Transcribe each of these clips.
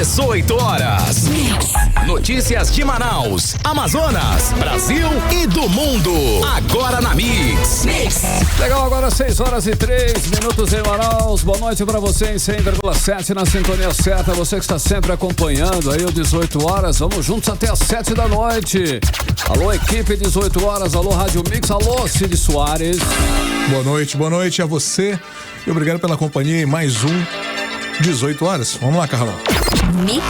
18 horas. Notícias de Manaus, Amazonas, Brasil e do mundo. Agora na Mix. Legal, agora 6h03 em Manaus. Boa noite pra você em 100,7 na sintonia certa. Você que está sempre acompanhando aí o 18 horas. Vamos juntos até as 7 da noite. Alô, equipe 18 horas. Alô, Rádio Mix. Alô, Cid Soares. Boa noite a você. E obrigado pela companhia em mais um 18 horas. Vamos lá, Carlão. Mix.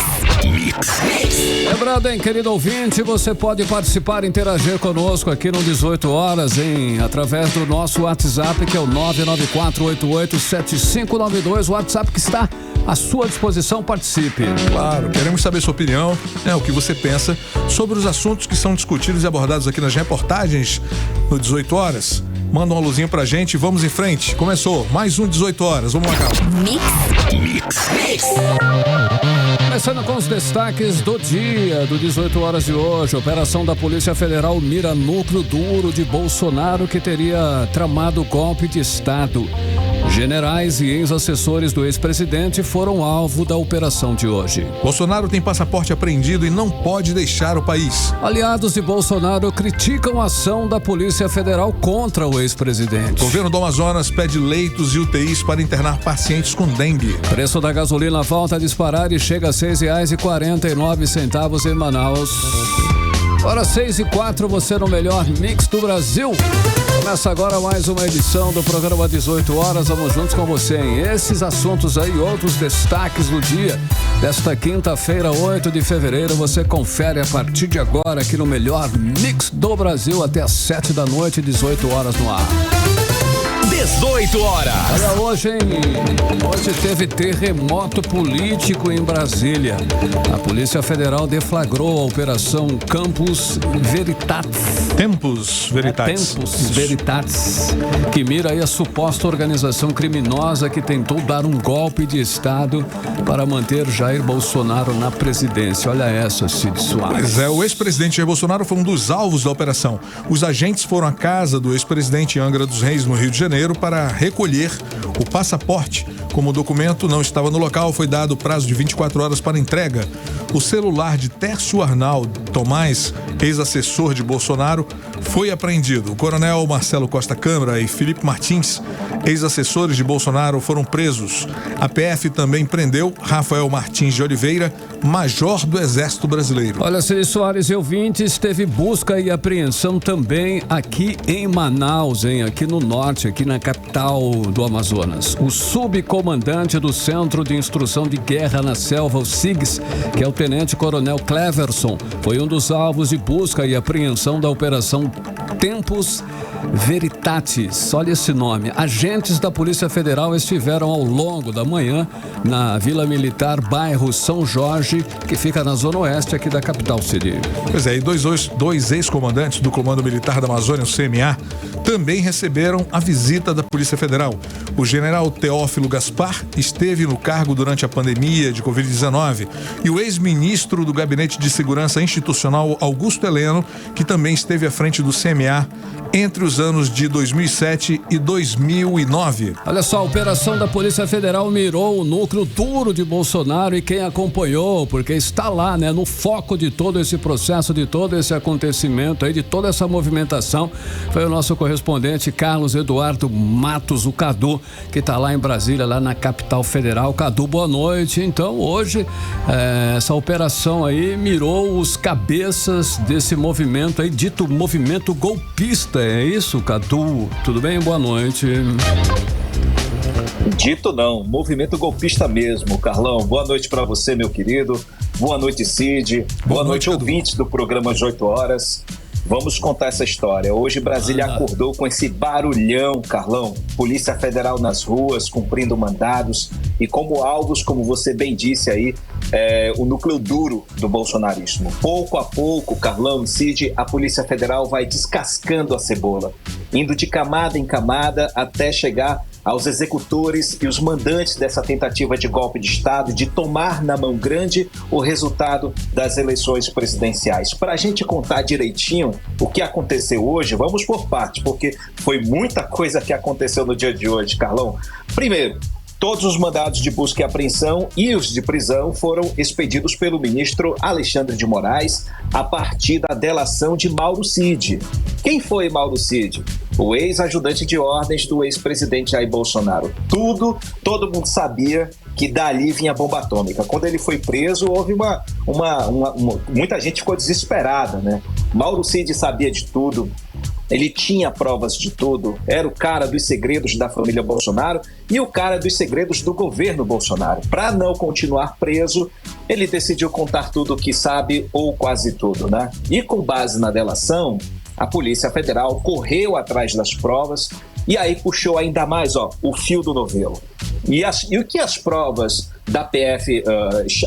Lembrando, hein, querido ouvinte, você pode participar, interagir conosco aqui no 18 horas, através do nosso WhatsApp, que é o 994887592, o WhatsApp que está à sua disposição. Participe. Claro, queremos saber sua opinião, o que você pensa sobre os assuntos que são discutidos e abordados aqui nas reportagens no 18 horas. Manda uma luzinha pra gente e vamos em frente. Começou mais um 18 horas. Vamos lá, Carlos. Mix. Começando com os destaques do dia, do 18 horas de hoje. Operação da Polícia Federal mira núcleo duro de Bolsonaro que teria tramado golpe de Estado. Generais e ex-assessores do ex-presidente foram alvo da operação de hoje. Bolsonaro tem passaporte apreendido e não pode deixar o país. Aliados de Bolsonaro criticam a ação da Polícia Federal contra o ex-presidente. O governo do Amazonas pede leitos e UTIs para internar pacientes com dengue. Preço da gasolina volta a disparar e chega a R$ 6,49 em Manaus. Hora 6h04, você no melhor mix do Brasil. Começa agora mais uma edição do programa 18 horas. Vamos juntos com você em esses assuntos aí, outros destaques do dia desta quinta-feira, 8 de fevereiro. Você confere a partir de agora aqui no melhor mix do Brasil até às 7 da noite, 18 horas no ar. 18 horas. Olha, hoje teve terremoto político em Brasília. A Polícia Federal deflagrou a Operação Tempus Veritatis, que mira aí a suposta organização criminosa que tentou dar um golpe de Estado para manter Jair Bolsonaro na presidência. Olha essa, Cid Soares. Pois é, o ex-presidente Jair Bolsonaro foi um dos alvos da operação. Os agentes foram à casa do ex-presidente em Angra dos Reis, no Rio de Janeiro, para recolher o passaporte. Como o documento não estava no local, foi dado prazo de 24 horas para entrega. O celular de Tércio Arnaldo Tomás, ex-assessor de Bolsonaro, foi apreendido. O coronel Marcelo Costa Câmara e Felipe Martins, ex-assessores de Bolsonaro, foram presos. A PF também prendeu Rafael Martins de Oliveira, major do Exército Brasileiro. Olha, Cid Soares e ouvintes, teve busca e apreensão também aqui em Manaus, aqui no norte, aqui na capital do Amazonas. O subcomandante do Centro de Instrução de Guerra na Selva, o SIGS, que é o tenente-coronel Cleverson, foi um dos alvos de busca e apreensão da Operação Tempus Veritatis. Olha esse nome. Agentes da Polícia Federal estiveram ao longo da manhã na Vila Militar, bairro São Jorge, que fica na zona oeste aqui da capital, Cid. Pois é, e dois ex-comandantes do Comando Militar da Amazônia, o CMA, também receberam a visita da Polícia Federal. O general Teófilo Gaspar esteve no cargo durante a pandemia de Covid-19 e o ex-ministro do Gabinete de Segurança Institucional, Augusto Heleno, que também esteve à frente do CMA entre os anos de 2007 e 2009. Olha só, a operação da Polícia Federal mirou o núcleo duro de Bolsonaro e quem acompanhou, porque está lá, no foco de todo esse processo, de todo esse acontecimento aí, de toda essa movimentação, foi o nosso correspondente Carlos Eduardo Matos, o Cadu, que está lá em Brasília, lá na capital federal. Cadu, boa noite. Então, hoje, essa operação aí mirou os cabeças desse movimento aí, dito movimento golpista. É isso, Cadu? Tudo bem? Boa noite. Dito não, movimento golpista mesmo, Carlão. Boa noite para você, meu querido. Boa noite, Cid. Boa noite, ouvintes do programa 18 horas. Vamos contar essa história. Hoje Brasília acordou com esse barulhão, Carlão. Polícia Federal nas ruas, cumprindo mandados e como alvos, como você bem disse aí, o núcleo duro do bolsonarismo. Pouco a pouco, Carlão e Cid, a Polícia Federal vai descascando a cebola, indo de camada em camada até chegar aos executores e os mandantes dessa tentativa de golpe de Estado, de tomar na mão grande o resultado das eleições presidenciais. Para a gente contar direitinho o que aconteceu hoje, vamos por partes, porque foi muita coisa que aconteceu no dia de hoje, Carlão. Primeiro, Todos os mandados de busca e apreensão e os de prisão foram expedidos pelo ministro Alexandre de Moraes a partir da delação de Mauro Cid. Quem foi Mauro Cid? O ex-ajudante de ordens do ex-presidente Jair Bolsonaro. Todo mundo sabia que dali vinha bomba atômica. Quando ele foi preso, houve muita gente ficou desesperada, né? Mauro Cid sabia de tudo. Ele tinha provas de tudo, era o cara dos segredos da família Bolsonaro e o cara dos segredos do governo Bolsonaro. Para não continuar preso, ele decidiu contar tudo o que sabe ou quase tudo, né? E com base na delação, a Polícia Federal correu atrás das provas e aí puxou ainda mais o fio do novelo. E o que as provas da PF,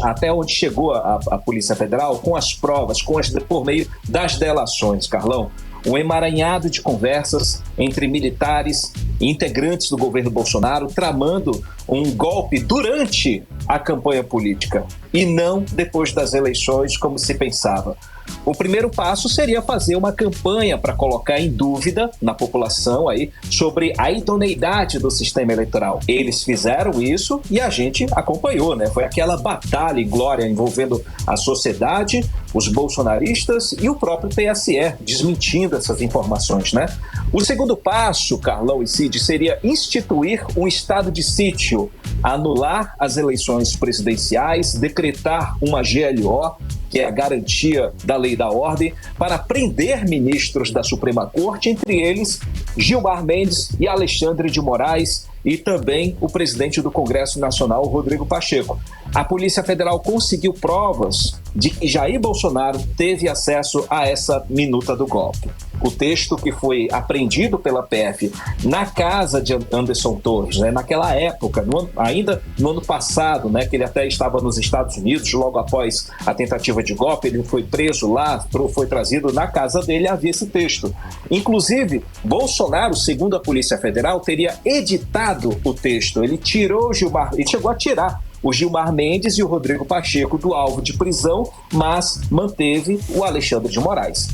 até onde chegou a Polícia Federal, com as provas, por meio das delações, Carlão? Um emaranhado de conversas entre militares e integrantes do governo Bolsonaro tramando um golpe durante a campanha política e não depois das eleições, como se pensava. O primeiro passo seria fazer uma campanha para colocar em dúvida na população aí sobre a idoneidade do sistema eleitoral. Eles fizeram isso e a gente acompanhou, né? Foi aquela batalha e glória envolvendo a sociedade, os bolsonaristas e o próprio TSE, desmentindo essas informações, né? O segundo passo, Carlão e Cid, seria instituir um estado de sítio, anular as eleições presidenciais, decretar uma GLO, que é a garantia da lei e da ordem, para prender ministros da Suprema Corte, entre eles Gilmar Mendes e Alexandre de Moraes, e também o presidente do Congresso Nacional, Rodrigo Pacheco. A Polícia Federal conseguiu provas de que Jair Bolsonaro teve acesso a essa minuta do golpe. O texto que foi apreendido pela PF na casa de Anderson Torres, né, naquela época, ainda no ano passado, né, que ele até estava nos Estados Unidos, logo após a tentativa de golpe, ele foi preso lá, foi trazido na casa dele, havia esse texto. Inclusive, Bolsonaro, segundo a Polícia Federal, teria editado o texto. Ele chegou a tirar o Gilmar Mendes e o Rodrigo Pacheco do alvo de prisão, mas manteve o Alexandre de Moraes.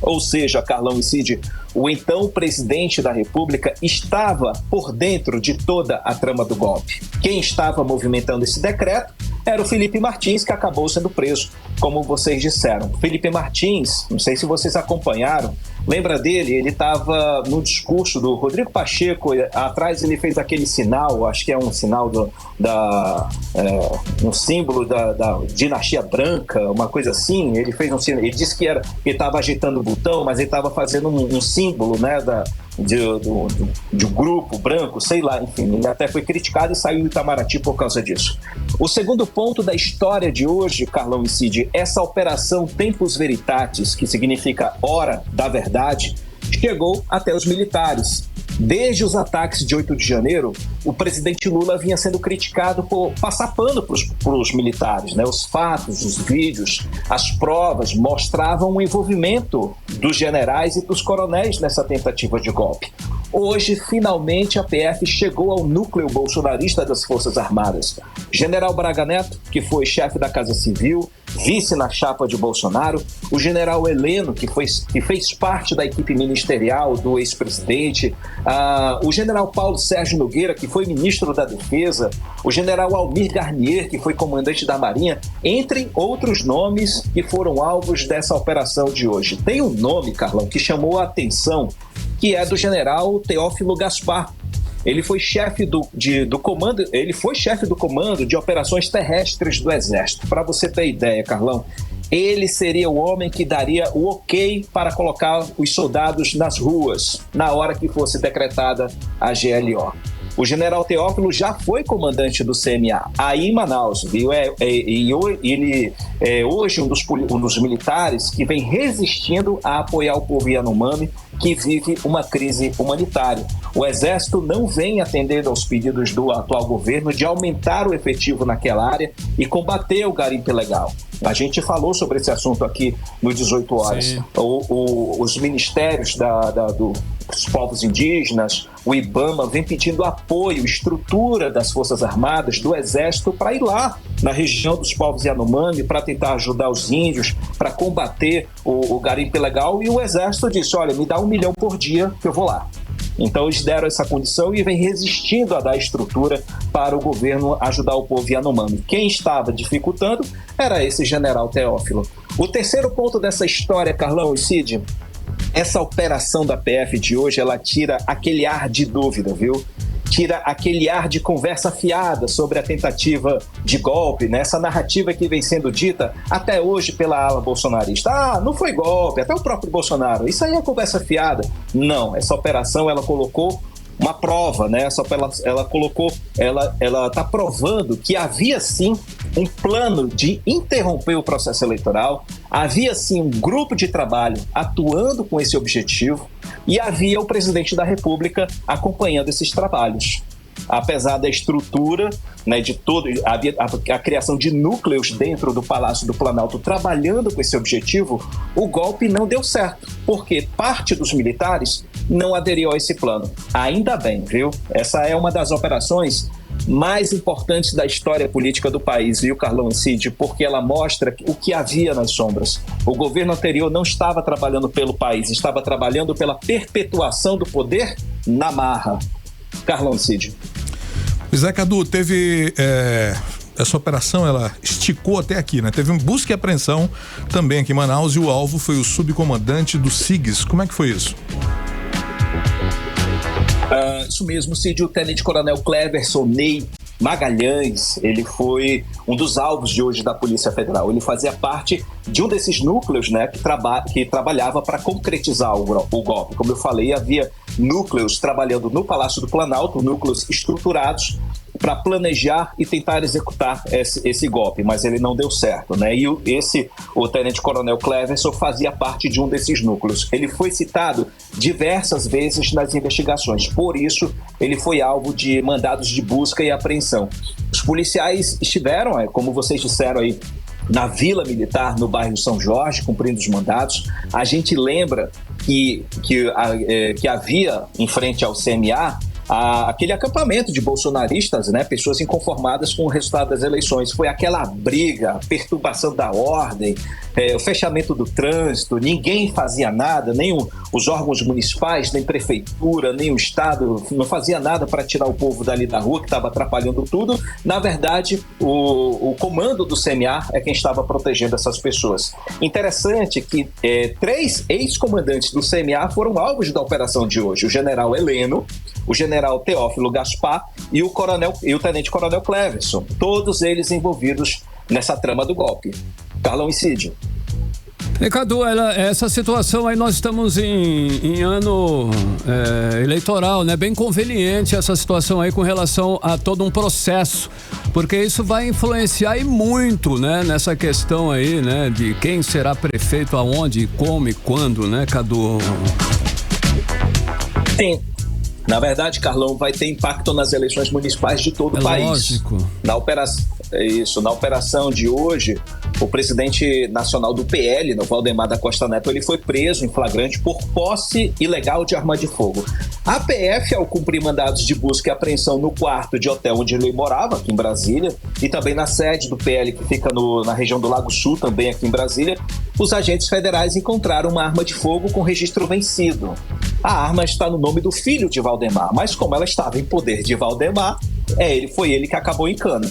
Ou seja, Carlão e Cid, o então presidente da República estava por dentro de toda a trama do golpe. Quem estava movimentando esse decreto era o Felipe Martins, que acabou sendo preso, como vocês disseram. Felipe Martins, não sei se vocês acompanharam, lembra dele? Ele estava no discurso do Rodrigo Pacheco, atrás ele fez aquele sinal, acho que é um sinal um símbolo da dinastia branca, uma coisa assim. Ele fez um sinal, ele disse que ele estava agitando o botão, mas ele estava fazendo um símbolo, né, de um grupo branco, sei lá, enfim, ele até foi criticado e saiu do Itamaraty por causa disso. O segundo ponto da história de hoje, Carlão e Cid, essa operação Tempus Veritatis, que significa Hora da Verdade, chegou até os militares. Desde os ataques de 8 de janeiro, o presidente Lula vinha sendo criticado por passar pano para os militares, né? Os fatos, os vídeos, as provas mostravam o envolvimento dos generais e dos coronéis nessa tentativa de golpe. Hoje, finalmente, a PF chegou ao núcleo bolsonarista das Forças Armadas. General Braga Neto, que foi chefe da Casa Civil, vice na chapa de Bolsonaro, o general Heleno, que fez parte da equipe ministerial do ex-presidente, o general Paulo Sérgio Nogueira, que foi ministro da Defesa, o general Almir Garnier, que foi comandante da Marinha, entre outros nomes que foram alvos dessa operação de hoje. Tem um nome, Carlão, que chamou a atenção, que é do general Teófilo Gaspar. Ele foi chefe do comando de operações terrestres do Exército. Para você ter ideia, Carlão, ele seria o homem que daria o ok para colocar os soldados nas ruas na hora que fosse decretada a GLO. O general Teófilo já foi comandante do CMA, aí em Manaus, viu? Ele é hoje um dos militares que vem resistindo a apoiar o povo Yanomami, que vive uma crise humanitária. O Exército não vem atendendo aos pedidos do atual governo de aumentar o efetivo naquela área e combater o garimpo ilegal. A gente falou sobre esse assunto aqui no 18 Horas. Os ministérios dos povos indígenas, o IBAMA, vem pedindo apoio, estrutura das Forças Armadas, do Exército, para ir lá na região dos povos Yanomami, para tentar ajudar os índios, para combater o garimpo ilegal. E o Exército disse, olha, me dá 1 milhão por dia que eu vou lá. Então eles deram essa condição e vem resistindo a dar estrutura para o governo ajudar o povo Yanomami. Quem estava dificultando era esse general Teófilo. O terceiro ponto dessa história, Carlão e Cid, essa operação da PF de hoje, ela tira aquele ar de dúvida, viu? Tira aquele ar de conversa fiada sobre a tentativa de golpe, né? Essa narrativa que vem sendo dita até hoje pela ala bolsonarista. Ah, não foi golpe, até o próprio Bolsonaro. Isso aí é conversa fiada. Não, essa operação ela colocou uma prova, né? Ela está provando que havia sim um plano de interromper o processo eleitoral, havia sim um grupo de trabalho atuando com esse objetivo e havia o presidente da República acompanhando esses trabalhos. Apesar da estrutura, né, de todo, havia a criação de núcleos dentro do Palácio do Planalto trabalhando com esse objetivo, o golpe não deu certo, porque parte dos militares não aderiu a esse plano. Ainda bem, viu? Essa é uma das operações mais importantes da história política do país, viu, Carlão e Cid? Porque ela mostra o que havia nas sombras. O governo anterior não estava trabalhando pelo país, estava trabalhando pela perpetuação do poder na marra. Carlão e Cid. Zé Cadu, teve essa operação, ela esticou até aqui, né? Teve uma busca e apreensão também aqui em Manaus e o alvo foi o subcomandante do SIGs. Como é que foi isso? Isso mesmo, Cid, o tenente-coronel Cleverson Ney Magalhães, ele foi um dos alvos de hoje da Polícia Federal. Ele fazia parte de um desses núcleos, né, que trabalhava para concretizar o golpe. Como eu falei, havia núcleos trabalhando no Palácio do Planalto, núcleos estruturados para planejar e tentar executar esse golpe, mas ele não deu certo, né? E o tenente-coronel Cleverson fazia parte de um desses núcleos. Ele foi citado diversas vezes nas investigações, por isso ele foi alvo de mandados de busca e apreensão. Os policiais estiveram, como vocês disseram aí, na Vila Militar, no bairro São Jorge, cumprindo os mandados. A gente lembra que havia, em frente ao CMA, aquele acampamento de bolsonaristas, né, pessoas inconformadas com o resultado das eleições. Foi aquela briga, a perturbação da ordem, o fechamento do trânsito, ninguém fazia nada, nem os órgãos municipais, nem prefeitura, nem o Estado, não fazia nada para tirar o povo dali da rua, que estava atrapalhando tudo. Na verdade, o comando do CMA é quem estava protegendo essas pessoas. Interessante que 3 ex-comandantes do CMA foram alvos da operação de hoje: o general Heleno, o general Teófilo Gaspar e o tenente-coronel Cleverson, todos eles envolvidos nessa trama do golpe. Carlão e Cid. Cadu, essa situação aí, nós estamos em ano eleitoral, né? Bem conveniente essa situação aí com relação a todo um processo, porque isso vai influenciar e muito, né? Nessa questão aí, né? De quem será prefeito, aonde, como e quando, né, Cadu? Sim. Na verdade, Carlão, vai ter impacto nas eleições municipais de todo o país. Lógico. Na operação de hoje, o presidente nacional do PL, no Valdemar da Costa Neto, ele foi preso em flagrante por posse ilegal de arma de fogo. A PF, ao cumprir mandados de busca e apreensão no quarto de hotel onde ele morava, aqui em Brasília, e também na sede do PL, que fica na região do Lago Sul, também aqui em Brasília, os agentes federais encontraram uma arma de fogo com registro vencido. A arma está no nome do filho de Valdemar, mas como ela estava em poder de Valdemar, foi ele que acabou em cana.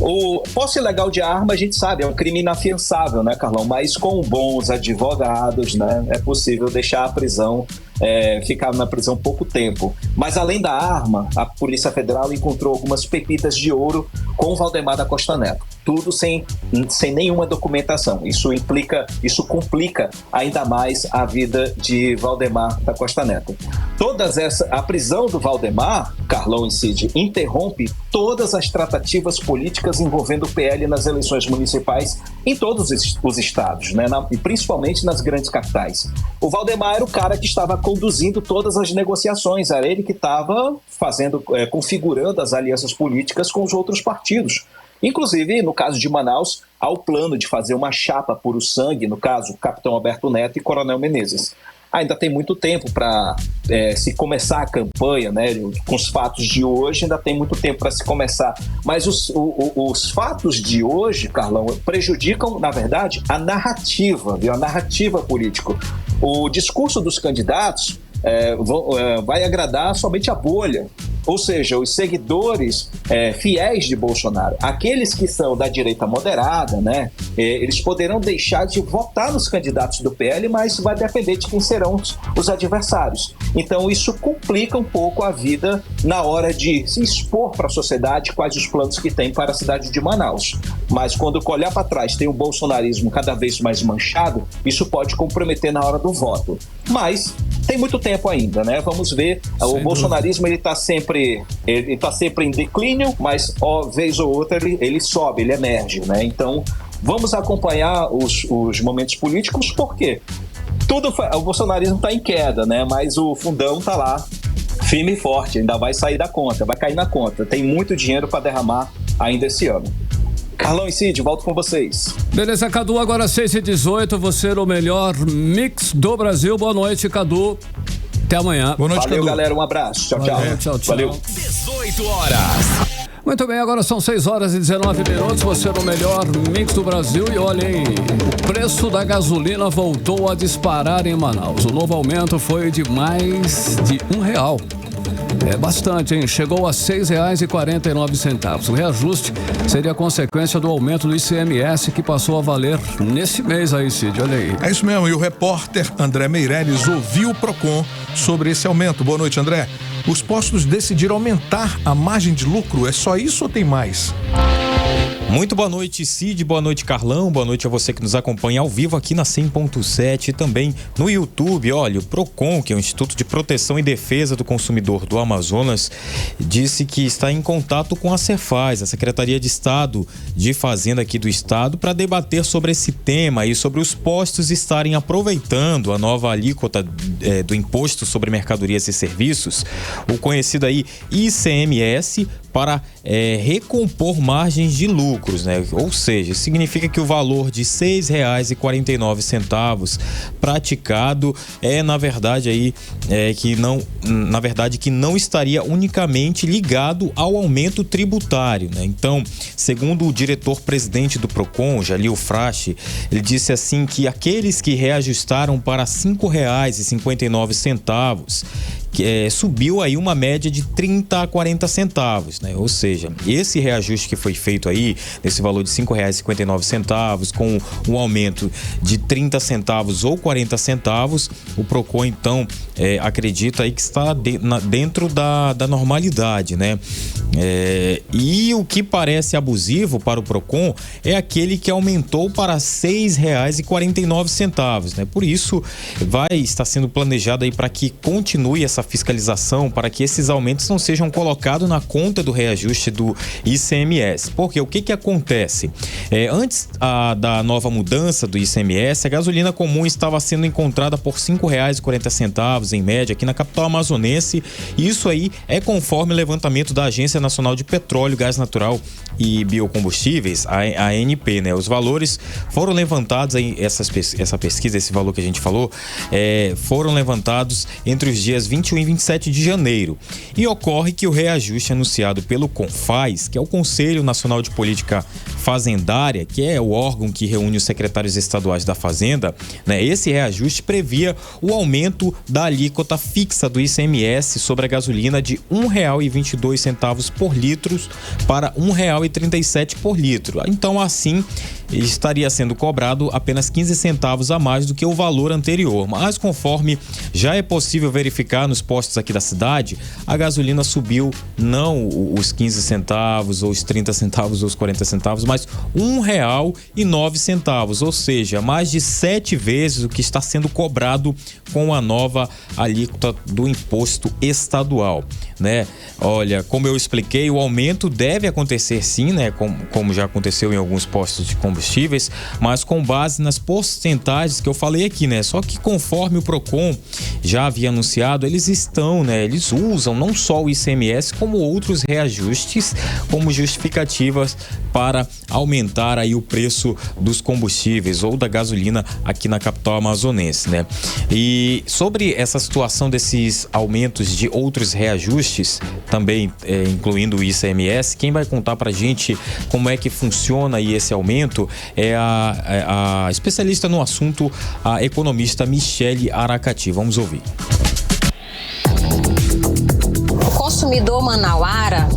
O posse ilegal de arma, a gente sabe, é um crime inafiançável, né, Carlão? Mas com bons advogados, né, é possível deixar a prisão, ficar na prisão pouco tempo. Mas além da arma, a Polícia Federal encontrou algumas pepitas de ouro com Valdemar da Costa Neto. Tudo sem nenhuma documentação. Isso complica ainda mais a vida de Valdemar da Costa Neto. A prisão do Valdemar, Carlão e Cid, interrompe todas as tratativas políticas envolvendo o PL nas eleições municipais em todos os estados, né? E principalmente nas grandes capitais. O Valdemar era o cara que estava conduzindo todas as negociações, era ele que estava configurando as alianças políticas com os outros partidos. Inclusive, no caso de Manaus, há o plano de fazer uma chapa puro sangue, no caso, Capitão Alberto Neto e Coronel Menezes. Ainda tem muito tempo para se começar a campanha, né? Com os fatos de hoje, ainda tem muito tempo para se começar. Mas os fatos de hoje, Carlão, prejudicam, na verdade, a narrativa, viu? A narrativa política. O discurso dos candidatos vai agradar somente a bolha. Ou seja, os seguidores fiéis de Bolsonaro, aqueles que são da direita moderada, né, eles poderão deixar de votar nos candidatos do PL, mas vai depender de quem serão os adversários. Então isso complica um pouco a vida na hora de se expor para a sociedade quais os planos que tem para a cidade de Manaus. Mas quando olhar para trás tem um bolsonarismo cada vez mais manchado, isso pode comprometer na hora do voto. Mas tem muito tempo ainda, né? Vamos ver. O bolsonarismo ele está sempre em declínio, mas vez ou outra ele sobe, ele emerge, né? Então vamos acompanhar os momentos políticos, porque o bolsonarismo está em queda, né? Mas o fundão está lá firme e forte, ainda vai sair da conta, vai cair na conta. Tem muito dinheiro para derramar ainda esse ano. Carlão e Cid, volto com vocês. Beleza, Cadu, agora 6h18, você é o melhor mix do Brasil. Boa noite, Cadu. Até amanhã. Boa noite, Valeu, Cadu. galera, um abraço. Tchau, Valeu, tchau. Valeu. 18 horas. Muito bem, agora são 6h19. Você é o melhor mix do Brasil. E olhem, o preço da gasolina voltou a disparar em Manaus. O novo aumento foi de mais de R$1. É bastante, hein? Chegou a R$ 6,49. O reajuste seria consequência do aumento do ICMS que passou a valer nesse mês aí, Cid. Olha aí. É isso mesmo. E o repórter André Meirelles ouviu o Procon sobre esse aumento. Boa noite, André. Os postos decidiram aumentar a margem de lucro. É só isso ou tem mais? Muito boa noite, Cid, boa noite, Carlão, boa noite a você que nos acompanha ao vivo aqui na 100.7 e também no YouTube. Olha, o Procon, que é o Instituto de Proteção e Defesa do Consumidor do Amazonas, disse que está em contato com a Cefaz, a Secretaria de Estado de Fazenda aqui do estado, para debater sobre esse tema e sobre os postos estarem aproveitando a nova alíquota do Imposto sobre Mercadorias e Serviços, o conhecido aí ICMS, para recompor margens de lucros, né? Ou seja, significa que o valor de R$ 6,49 praticado na verdade que não estaria unicamente ligado ao aumento tributário, né? Então, segundo o diretor-presidente do Procon, Jalil Frache, ele disse assim que aqueles que reajustaram para R$ 5,59 subiu aí uma média de 30 a 40 centavos, né? Ou seja, esse reajuste que foi feito aí, nesse valor de R$ 5,59, com um aumento de 30 centavos ou 40 centavos, o Procon, então, acredita aí que está dentro da normalidade, né? E o que parece abusivo para o Procon é aquele que aumentou para R$ 6,49, né? Por isso, está sendo planejado aí para que continue essa fiscalização, para que esses aumentos não sejam colocados na conta do reajuste do ICMS. Porque o que acontece? Antes da nova mudança do ICMS, a gasolina comum estava sendo encontrada por R$ 5,40 em média aqui na capital amazonense. Isso aí é conforme o levantamento da Agência Nacional de Petróleo, Gás Natural e Biocombustíveis, a ANP, né? Os valores foram levantados aí, essa pesquisa, esse valor que a gente falou, foram levantados entre os dias 21 e 27 de janeiro. E ocorre que o reajuste anunciado pelo CONFAZ, que é o Conselho Nacional de Política Fazendária, que é o órgão que reúne os secretários estaduais da Fazenda, né? Esse reajuste previa o aumento da alíquota fixa do ICMS sobre a gasolina de R$ 1,22 por litro para R$ 1,37 por litro. Então, assim, estaria sendo cobrado apenas 15 centavos a mais do que o valor anterior. Mas conforme já é possível verificar nos postos aqui da cidade, a gasolina subiu não os 15 centavos, ou os 30 centavos, ou os 40 centavos, mas R$ 1,09, ou seja, mais de 7 vezes o que está sendo cobrado com a nova alíquota do imposto estadual, né? Olha, como eu expliquei, o aumento deve acontecer sim, né? Como já aconteceu em alguns postos de combustíveis, mas com base nas porcentagens que eu falei aqui, né? Só que conforme o Procon já havia anunciado, eles usam não só o ICMS, como outros reajustes como justificativas para aumentar aí o preço dos combustíveis ou da gasolina aqui na capital amazonense, né? E sobre essa situação desses aumentos de outros reajustes, também incluindo o ICMS, quem vai contar pra gente como é que funciona aí esse aumento é a especialista no assunto, a economista Michele Aracati. Vamos ouvir. consumidor manauara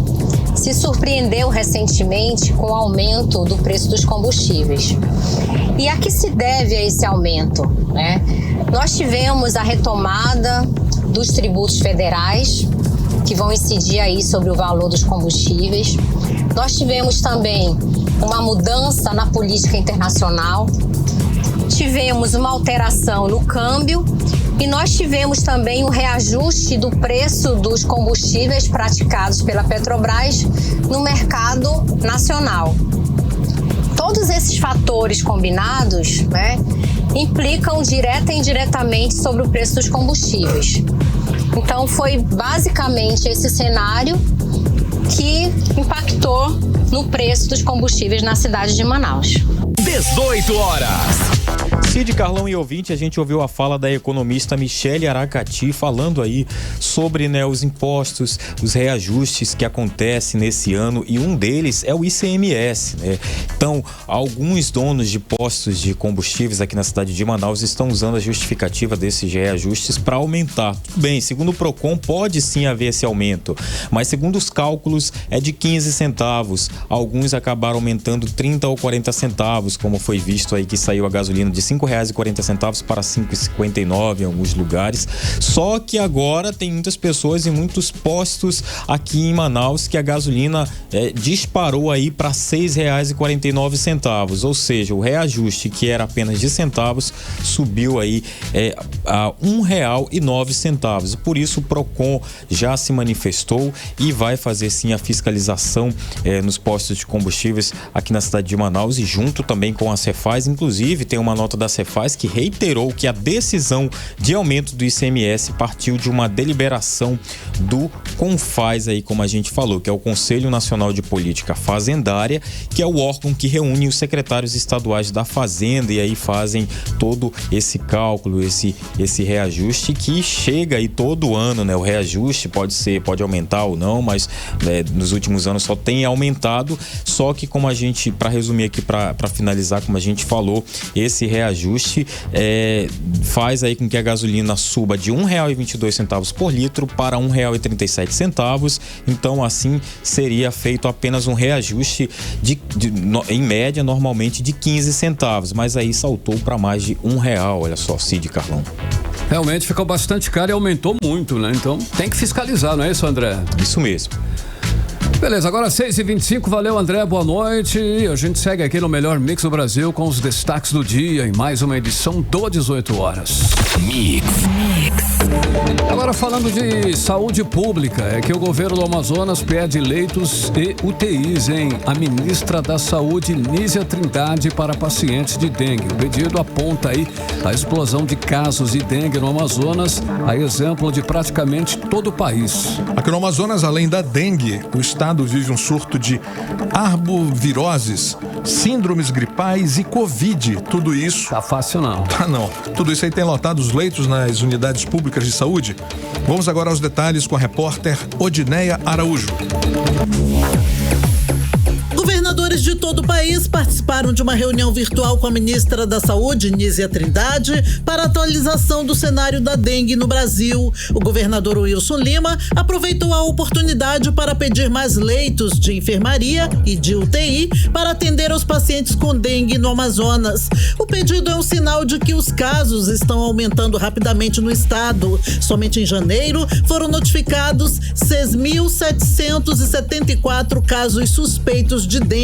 se surpreendeu recentemente com o aumento do preço dos combustíveis. E a que se deve a esse aumento, né? Nós tivemos a retomada dos tributos federais, que vão incidir aí sobre o valor dos combustíveis. Nós tivemos também uma mudança na política internacional, tivemos uma alteração no câmbio e nós tivemos também um reajuste do preço dos combustíveis praticados pela Petrobras no mercado nacional. Todos esses fatores combinados, né, implicam direta e indiretamente sobre o preço dos combustíveis. Então foi basicamente esse cenário que impactou no preço dos combustíveis na cidade de Manaus. 18 horas. Cid, Carlão e ouvinte, a gente ouviu a fala da economista Michele Aracati falando aí sobre, né, os impostos, os reajustes que acontecem nesse ano, e um deles é o ICMS, né? Então, alguns donos de postos de combustíveis aqui na cidade de Manaus estão usando a justificativa desses reajustes para aumentar. Tudo bem, segundo o Procon, pode sim haver esse aumento, mas segundo os cálculos é de 15 centavos. Alguns acabaram aumentando 30 ou 40 centavos, como foi visto aí que saiu a gasolina de R$ 5,40 para R$ 5,59 em alguns lugares. Só que agora tem muitas pessoas e muitos postos aqui em Manaus que a gasolina disparou aí para R$ 6,49, ou seja, o reajuste que era apenas de centavos subiu aí a R$ 1,09. Por isso o Procon já se manifestou e vai fazer sim a fiscalização nos postos de combustíveis aqui na cidade de Manaus, e junto também com a Cefaz. Inclusive tem uma nota da Cefaz que reiterou que a decisão de aumento do ICMS partiu de uma deliberação do CONFAZ aí, como a gente falou, que é o Conselho Nacional de Política Fazendária, que é o órgão que reúne os secretários estaduais da Fazenda, e aí fazem todo esse cálculo, esse reajuste que chega aí todo ano, né? O reajuste pode aumentar ou não, mas nos últimos anos só tem aumentado. Só que, como a gente, para resumir aqui, para finalizar, como a gente falou, esse reajuste faz aí com que a gasolina suba de R$ 1,22 por litro para R$ 1,37. Então, assim, seria feito apenas um reajuste em média, normalmente, de 15 centavos. Mas aí saltou para mais de R$1. Olha só, Cid, Carlão. Realmente ficou bastante caro e aumentou muito, né? Então tem que fiscalizar, não é isso, André? Isso mesmo. Beleza, agora 6h25, valeu, André, boa noite. A gente segue aqui no Melhor Mix do Brasil com os destaques do dia em mais uma edição do 18 horas. Mix. Agora falando de saúde pública, é que o governo do Amazonas pede leitos e UTIs, hein? A ministra da Saúde, Nízia Trindade, para pacientes de dengue. O pedido aponta aí a explosão de casos de dengue no Amazonas, a exemplo de praticamente todo o país. Aqui no Amazonas, além da dengue, o estado vive um surto de arboviroses, síndromes gripais e Covid. Tudo isso... Tá fácil não. Tá não. Tudo isso aí tem lotado os leitos nas unidades públicas de saúde. Vamos agora aos detalhes com a repórter Odineia Araújo. Governadores de todo o país participaram de uma reunião virtual com a ministra da Saúde, Nízia Trindade, para a atualização do cenário da dengue no Brasil. O governador Wilson Lima aproveitou a oportunidade para pedir mais leitos de enfermaria e de UTI para atender aos pacientes com dengue no Amazonas. O pedido é um sinal de que os casos estão aumentando rapidamente no estado. Somente em janeiro foram notificados 6.774 casos suspeitos de dengue,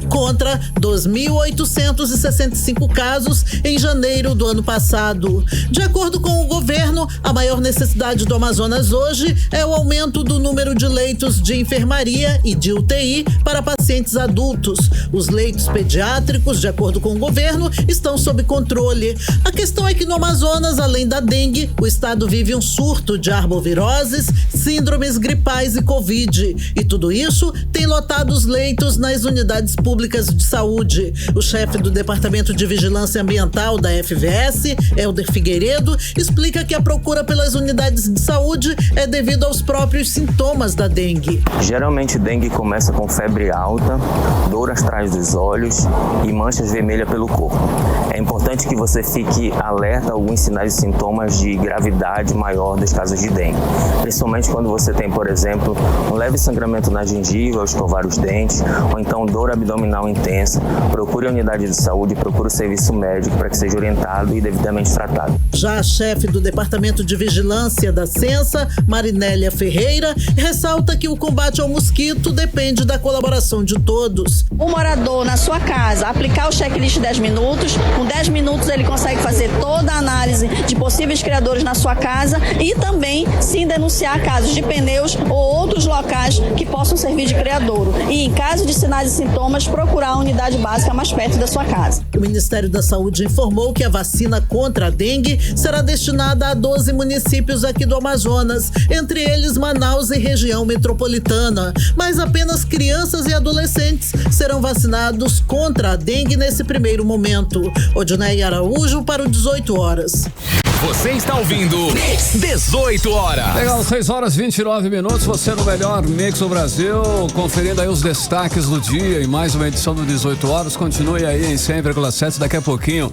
contra 2.865 casos em janeiro do ano passado. De acordo com o governo, a maior necessidade do Amazonas hoje é o aumento do número de leitos de enfermaria e de UTI para pacientes adultos. Os leitos pediátricos, de acordo com o governo, estão sob controle. A questão é que no Amazonas, além da dengue, o estado vive um surto de arboviroses, síndromes gripais e Covid. E tudo isso tem lotado os leitos nas unidades unidades públicas de saúde. O chefe do Departamento de Vigilância Ambiental da FVS, Helder Figueiredo, explica que a procura pelas unidades de saúde é devido aos próprios sintomas da dengue. Geralmente, dengue começa com febre alta, dor atrás dos olhos e manchas vermelhas pelo corpo. É importante que você fique alerta a alguns sinais e sintomas de gravidade maior dos casos de dengue, principalmente quando você tem, por exemplo, um leve sangramento na gengiva ao escovar os dentes, ou então dor abdominal intensa. Procure a unidade de saúde, procure o serviço médico para que seja orientado e devidamente tratado. Já a chefe do Departamento de Vigilância da Censa, Marinélia Ferreira, ressalta que o combate ao mosquito depende da colaboração de todos. O morador na sua casa aplicar o checklist de 10 minutos, com 10 minutos ele consegue fazer toda a análise de possíveis criadores na sua casa e também sim denunciar casos de pneus ou outros locais que possam servir de criadouro. E em caso de sinais e sintomas, procurar a unidade básica mais perto da sua casa. O Ministério da Saúde informou que a vacina contra a dengue será destinada a 12 municípios aqui do Amazonas, entre eles Manaus e região metropolitana. Mas apenas crianças e adolescentes serão vacinados contra a dengue nesse primeiro momento. Odinei Araújo para o 18 horas. Você está ouvindo 18 horas. Legal, 6 horas e 29 minutos. Você no melhor Mix do Brasil, conferindo aí os destaques do dia em mais uma edição do 18 horas. Continue aí em 100,7. Daqui a pouquinho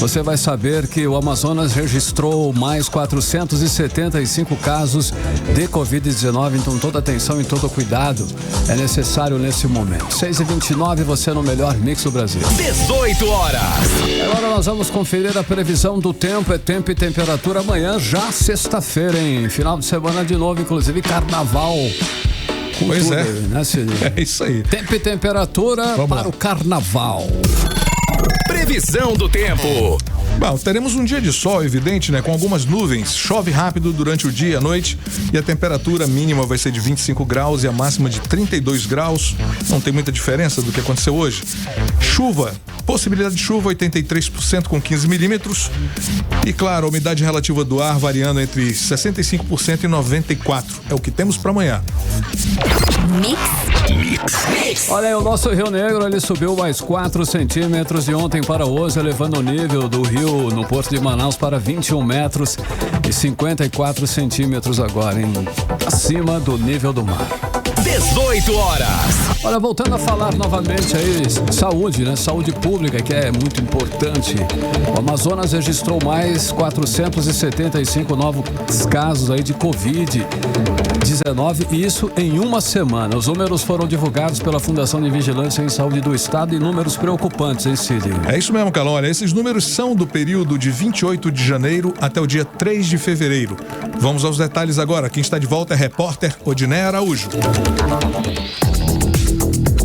você vai saber que o Amazonas registrou mais 475 casos de Covid-19. Então toda atenção e todo cuidado é necessário nesse momento. 6h29, você no melhor Mix do Brasil. 18 horas. Agora nós vamos conferir a previsão do tempo. É tempo e temperatura amanhã, já sexta-feira, hein? Final de semana de novo, inclusive carnaval. Pois é. Né, Cid? É isso aí. Tempo e temperatura para o carnaval. Previsão do tempo. Bom, teremos um dia de sol evidente, né? Com algumas nuvens. Chove rápido durante o dia e a noite e a temperatura mínima vai ser de 25 graus e a máxima de 32 graus. Não tem muita diferença do que aconteceu hoje. Chuva, possibilidade de chuva 83% com 15 milímetros. E claro, a umidade relativa do ar variando entre 65% e 94%. É o que temos para amanhã. Olha aí, o nosso Rio Negro, ele subiu mais 4 centímetros de ontem para hoje, elevando o nível do rio no Porto de Manaus para 21 metros e 54 centímetros agora, hein? Acima do nível do mar. 18 horas. Olha, voltando a falar novamente aí, saúde, né? Saúde pública, que é muito importante. O Amazonas registrou mais 475 novos casos aí de Covid-19, e isso em uma semana. Os números foram divulgados pela Fundação de Vigilância em Saúde do Estado e números preocupantes, hein, Cid? É isso mesmo, Calão. Olha, esses números são do período de 28 de janeiro até o dia 3 de fevereiro. Vamos aos detalhes agora. Quem está de volta é a repórter Odinei Araújo.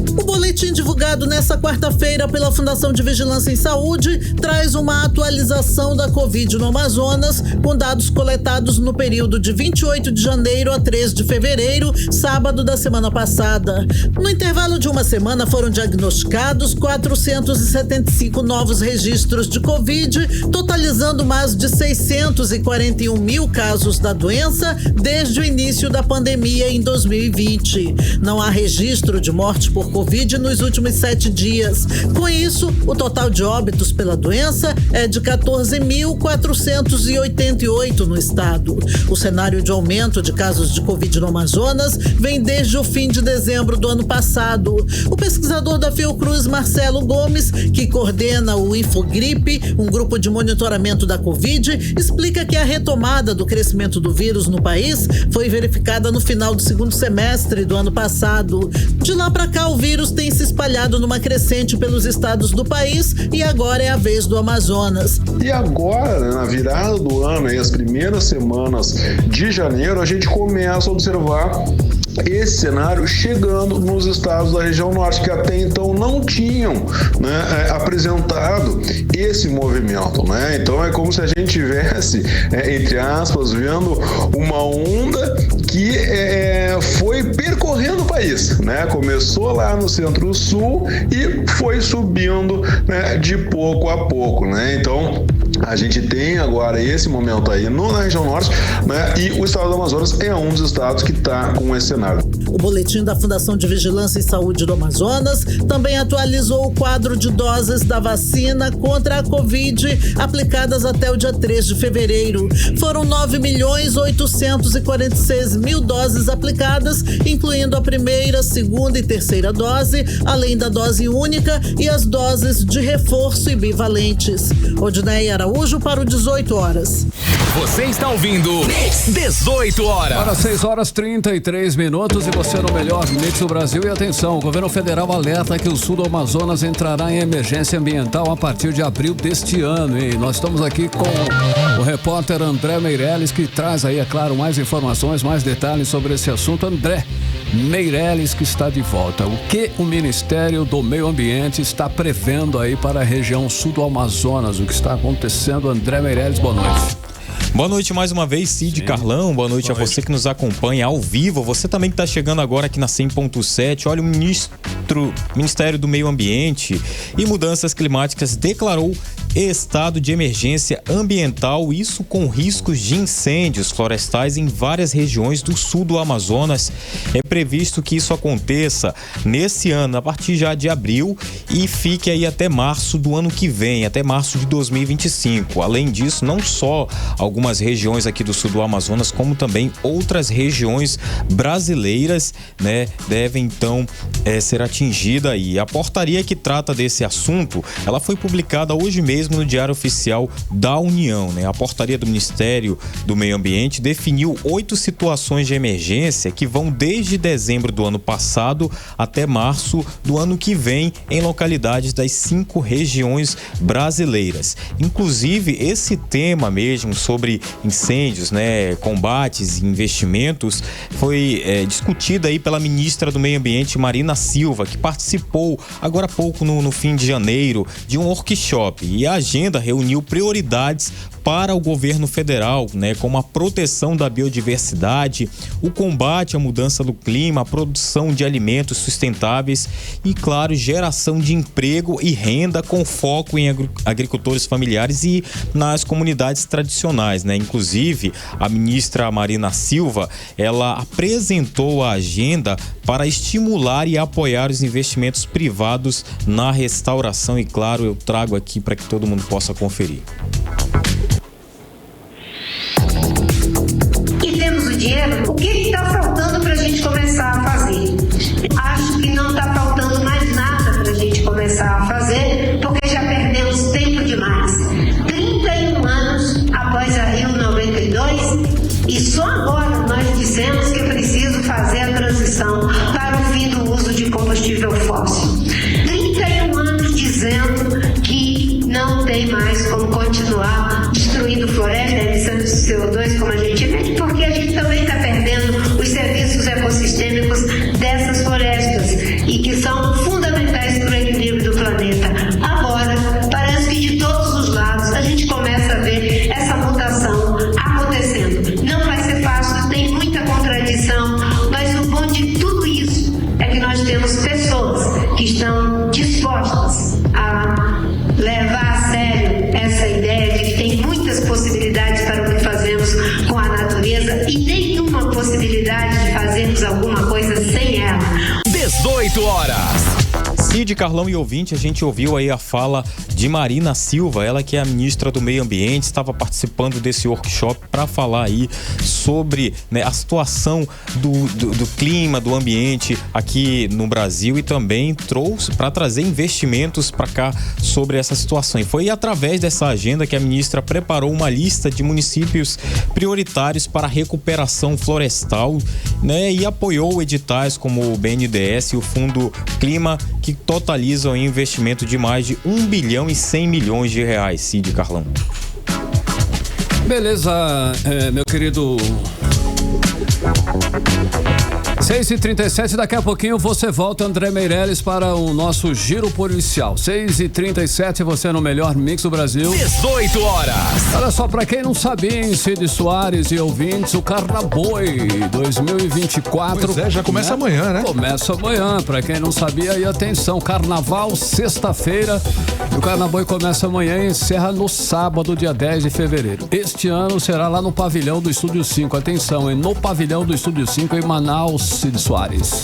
O boletim divulgado nesta quarta-feira pela Fundação de Vigilância em Saúde traz uma atualização da Covid no Amazonas, com dados coletados no período de 28 de janeiro a 3 de fevereiro, sábado da semana passada. No intervalo de uma semana foram diagnosticados 475 novos registros de Covid, totalizando mais de 641 mil casos da doença desde o início da pandemia em 2020. Não há registro de morte por Covid nos últimos 7 dias. Com isso, o total de óbitos pela doença é de 14.488 no estado. O cenário de aumento de casos de Covid no Amazonas vem desde o fim de dezembro do ano passado. O pesquisador da Fiocruz, Marcelo Gomes, que coordena o Infogripe, um grupo de monitoramento da Covid, explica que a retomada do crescimento do vírus no país foi verificada no final do segundo semestre do ano passado. De lá para cá, o vírus tem se espalhado numa crescente pelos estados do país e agora é a vez do Amazonas. E agora, né, na virada do ano, aí, as primeiras semanas de janeiro, a gente começa a observar esse cenário chegando nos estados da região norte, que até então não tinham, né, apresentado esse movimento, né? Então é como se a gente tivesse, entre aspas, vendo uma onda que foi percorrendo o país, né? Começou lá no centro-sul e foi subindo, né, de pouco a pouco, né? Então a gente tem agora esse momento aí na região norte, né? E o estado do Amazonas é um dos estados que está com esse cenário. O boletim da Fundação de Vigilância em Saúde do Amazonas também atualizou o quadro de doses da vacina contra a Covid aplicadas até o dia 3 de fevereiro. Foram 9.846.000 doses aplicadas, incluindo a primeira, segunda e terceira dose, além da dose única e as doses de reforço e bivalentes. Odinei Araújo para o 18 horas. Você está ouvindo 18 horas. Para 6h33 e você no melhor mix do Brasil. E atenção, o governo federal alerta que o sul do Amazonas entrará em emergência ambiental a partir de abril deste ano. E nós estamos aqui com o repórter André Meirelles, que traz aí, é claro, mais informações, mais detalhes sobre esse assunto. André Meirelles, que está de volta. O que o Ministério do Meio Ambiente está prevendo aí para a região sul do Amazonas? O que está acontecendo? André Meirelles, boa noite. Boa noite mais uma vez, Cid, Carlão. Boa noite a você que nos acompanha ao vivo. Você também que está chegando agora aqui na 100.7. Olha, o Ministério do Meio Ambiente e Mudanças Climáticas declarou estado de emergência ambiental, isso com riscos de incêndios florestais em várias regiões do sul do Amazonas. É previsto que isso aconteça nesse ano, a partir já de abril, e fique aí até março do ano que vem, até março de 2025. Além disso, não só algumas regiões aqui do sul do Amazonas, como também outras regiões brasileiras, né, devem então ser atingida. E a portaria que trata desse assunto, ela foi publicada hoje mesmo no Diário Oficial da União, né? A portaria do Ministério do Meio Ambiente definiu 8 situações de emergência que vão desde dezembro do ano passado até março do ano que vem em localidades das 5 regiões brasileiras. Inclusive, esse tema mesmo sobre incêndios, né, combates e investimentos foi discutido aí pela ministra do Meio Ambiente, Marina Silva, que participou agora há pouco no fim de janeiro de um workshop. E a agenda reuniu prioridades para o governo federal, né, como a proteção da biodiversidade, o combate à mudança do clima, a produção de alimentos sustentáveis e, claro, geração de emprego e renda com foco em agricultores familiares e nas comunidades tradicionais, né? Inclusive, a ministra Marina Silva, ela apresentou a agenda para estimular e apoiar os investimentos privados na restauração e, claro, eu trago aqui para que todo mundo possa conferir. E temos o dinheiro? O que está faltando para a gente começar a fazer? Acho que não está faltando mais nada para a gente começar a fazer, porque já perdemos tempo demais. 31 anos após a Rio 92 e só agora nós dissemos que é preciso fazer a transição para o fim do uso de combustível fóssil. 31 anos dizendo que não tem mais como continuar destruindo floresta, emissões de CO2, como a gente vê, porque a gente também está perdendo os serviços ecossistêmicos dessas florestas e que são fundamentais para o equilíbrio do planeta. Agora, parece que de todos os lados a gente começa a ver essa mutação acontecendo. Não vai ser fácil, tem muita contradição, mas o bom de tudo isso é que nós temos pessoas que estão dispostas a levar a sério essa ideia de que tem muitas possibilidades para o que fazemos com a natureza e nenhuma possibilidade de fazermos alguma coisa sem ela. 18 horas. Cid, Carlão e ouvinte, a gente ouviu aí a fala de Marina Silva, ela que é a ministra do Meio Ambiente, estava participando desse workshop para falar aí sobre, né, a situação do clima, do ambiente aqui no Brasil e também trouxe para trazer investimentos para cá sobre essa situação. E foi através dessa agenda que a ministra preparou uma lista de municípios prioritários para a recuperação florestal, né, e apoiou editais como o BNDES e o Fundo Clima, que totalizam em investimento de mais de 1 bilhão e 100 milhões de reais, Cid, Carlão. Beleza, meu querido. 6h37, daqui a pouquinho você volta, André Meirelles, para o nosso giro policial. 6h37, você no melhor mix do Brasil. 18 horas. Olha só, pra quem não sabia, hein, Cid Soares e ouvintes, o Carnaboi 2024. Pois é, já começa amanhã, né? Começa amanhã, pra quem não sabia, e atenção, Carnaval, sexta-feira. O Carnaboi começa amanhã e encerra no sábado, dia 10 de fevereiro. Este ano será lá no pavilhão do Estúdio 5. Atenção, é no pavilhão do Estúdio 5 em Manaus, Cid Soares.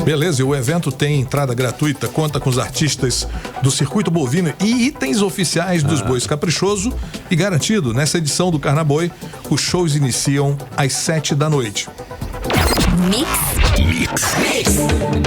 Beleza, e o evento tem entrada gratuita, conta com os artistas do circuito bovino e itens oficiais dos bois caprichoso e garantido. Nessa edição do Carnaboi, os shows iniciam às 7 da noite.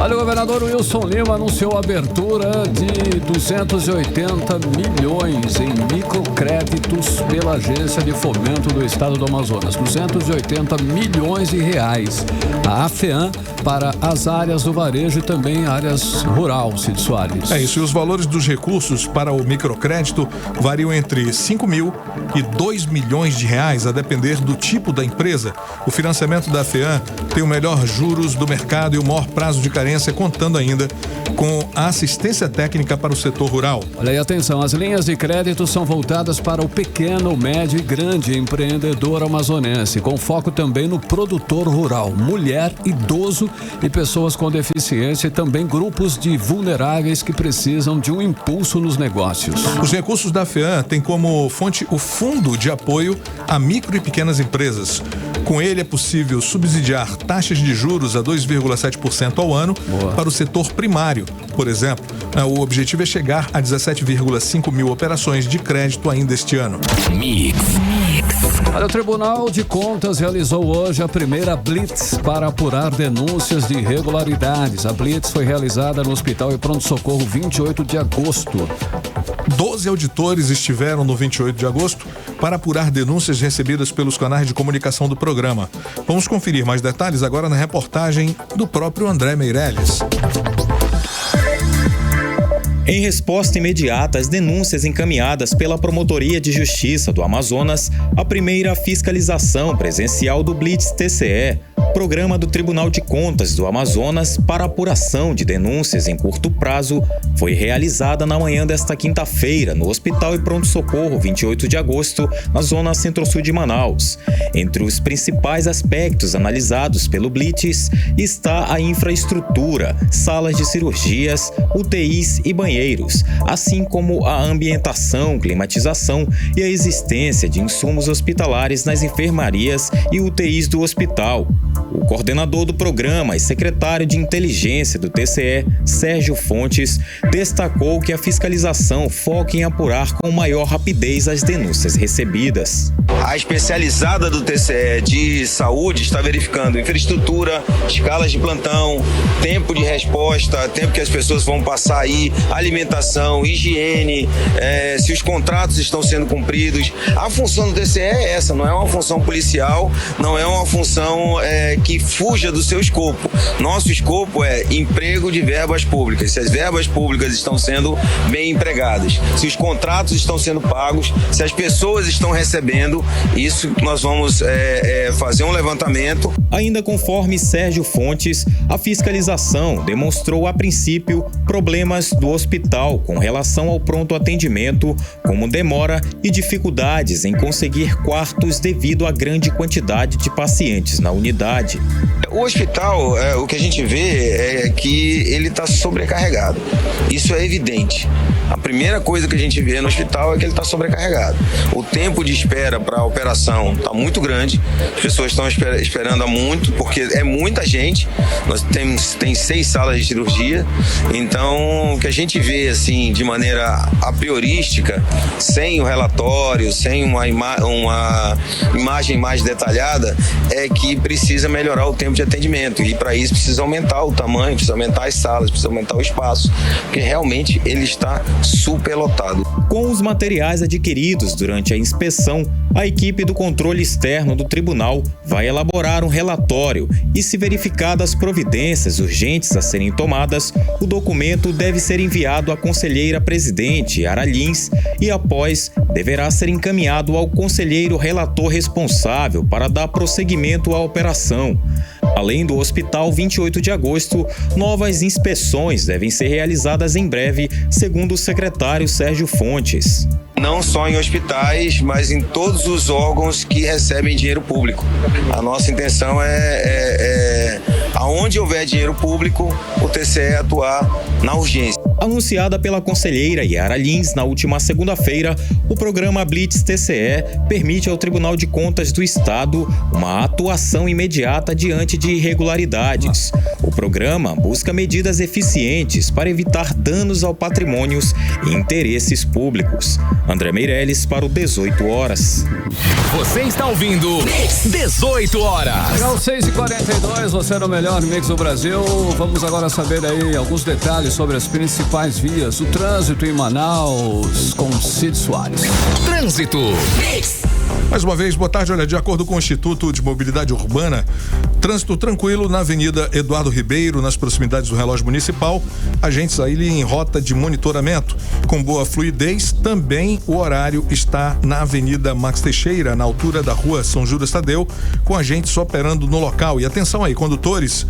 Olha, o governador Wilson Lima anunciou a abertura de 280 milhões em microcréditos pela Agência de Fomento do Estado do Amazonas. 280 milhões de reais. A AFEAM para as áreas do varejo e também áreas rural, Cid Soares. É isso, e os valores dos recursos para o microcrédito variam entre 5 mil e 2 milhões de reais, a depender do tipo da empresa. O financiamento da AFEAM tem o melhor juros do mercado e o maior prazo de carência, contando ainda com a assistência técnica para o setor rural. Olha aí, atenção, as linhas de crédito são voltadas para o pequeno, médio e grande empreendedor amazonense, com foco também no produtor rural, mulher, idoso e pessoas com deficiência e também grupos de vulneráveis que precisam de um impulso nos negócios. Os recursos da FEAM têm como fonte o Fundo de Apoio a Micro e Pequenas Empresas. Com ele é possível subsidiar taxas de juros a 2,7% ao ano para o setor primário. Por exemplo, o objetivo é chegar a 17,5 mil operações de crédito ainda este ano. Olha, o Tribunal de Contas realizou hoje a primeira blitz para apurar denúncias de irregularidades. A blitz foi realizada no Hospital e Pronto-Socorro 28 de agosto. 12 auditores estiveram no 28 de agosto para apurar denúncias recebidas pelos canais de comunicação do programa. Vamos conferir mais detalhes agora na reportagem do próprio André Meirelles. Em resposta imediata às denúncias encaminhadas pela Promotoria de Justiça do Amazonas, a primeira fiscalização presencial do Blitz TCE, programa do Tribunal de Contas do Amazonas para apuração de denúncias em curto prazo, foi realizada na manhã desta quinta-feira no Hospital e Pronto-Socorro 28 de agosto, na zona centro-sul de Manaus. Entre os principais aspectos analisados pelo Blitz está a infraestrutura, salas de cirurgias, UTIs e banheiros, assim como a ambientação, climatização e a existência de insumos hospitalares nas enfermarias e UTIs do hospital. O coordenador do programa e secretário de inteligência do TCE, Sérgio Fontes, destacou que a fiscalização foca em apurar com maior rapidez as denúncias recebidas. A especializada do TCE de saúde está verificando infraestrutura, escalas de plantão, tempo de resposta, tempo que as pessoas vão passar aí, alimentação, higiene, se os contratos estão sendo cumpridos. A função do TCE é essa, não é uma função policial, não é uma função que fuja do seu escopo. Nosso escopo é emprego de verbas públicas. Se as verbas públicas estão sendo bem empregadas, se os contratos estão sendo pagos, se as pessoas estão recebendo, isso nós vamos fazer um levantamento. Ainda conforme Sérgio Fontes, a fiscalização demonstrou a princípio problemas do hospital com relação ao pronto atendimento, como demora e dificuldades em conseguir quartos devido à grande quantidade de pacientes na unidade. O hospital, o que a gente vê é que ele está sobrecarregado. Isso é evidente. A primeira coisa que a gente vê no hospital é que ele está sobrecarregado. O tempo de espera para a operação está muito grande. As pessoas estão esperando há muito, porque é muita gente. Nós tem 6 salas de cirurgia. Então, o que a gente vê assim, de maneira a priorística, sem o relatório, sem uma imagem mais detalhada, é que precisa melhorar o tempo de atendimento. E para isso precisa aumentar o tamanho, precisa aumentar as salas, precisa aumentar o espaço, porque realmente ele está superlotado. Com os materiais adquiridos durante a inspeção, a equipe do controle externo do tribunal vai elaborar um relatório e, se verificadas providências urgentes a serem tomadas, o documento deve ser enviado à conselheira presidente, Yara Lins, e após deverá ser encaminhado ao conselheiro relator responsável para dar prosseguimento à operação. Além do Hospital 28 de agosto, novas inspeções devem ser realizadas em breve, segundo o secretário Sérgio Fontes. Não só em hospitais, mas em todos os órgãos que recebem dinheiro público. A nossa intenção é aonde houver dinheiro público, o TCE atuar na urgência. Anunciada pela conselheira Yara Lins na última segunda-feira, o programa Blitz TCE permite ao Tribunal de Contas do Estado uma atuação imediata diante de irregularidades. O programa busca medidas eficientes para evitar danos ao patrimônio e interesses públicos. André Meirelles para o 18 horas. Você está ouvindo 18 horas. Legal, 6h42, você no melhor mix do Brasil. Vamos agora saber aí alguns detalhes sobre as principais vias, o trânsito em Manaus com Cid Soares. Trânsito. Mais uma vez, boa tarde. Olha, de acordo com o Instituto de Mobilidade Urbana, trânsito tranquilo na Avenida Eduardo Ribeiro, nas proximidades do relógio municipal. Agentes aí em rota de monitoramento com boa fluidez. Também o horário está na Avenida Max Teixeira, na altura da Rua São Judas Tadeu, com agentes operando no local. E atenção aí, condutores,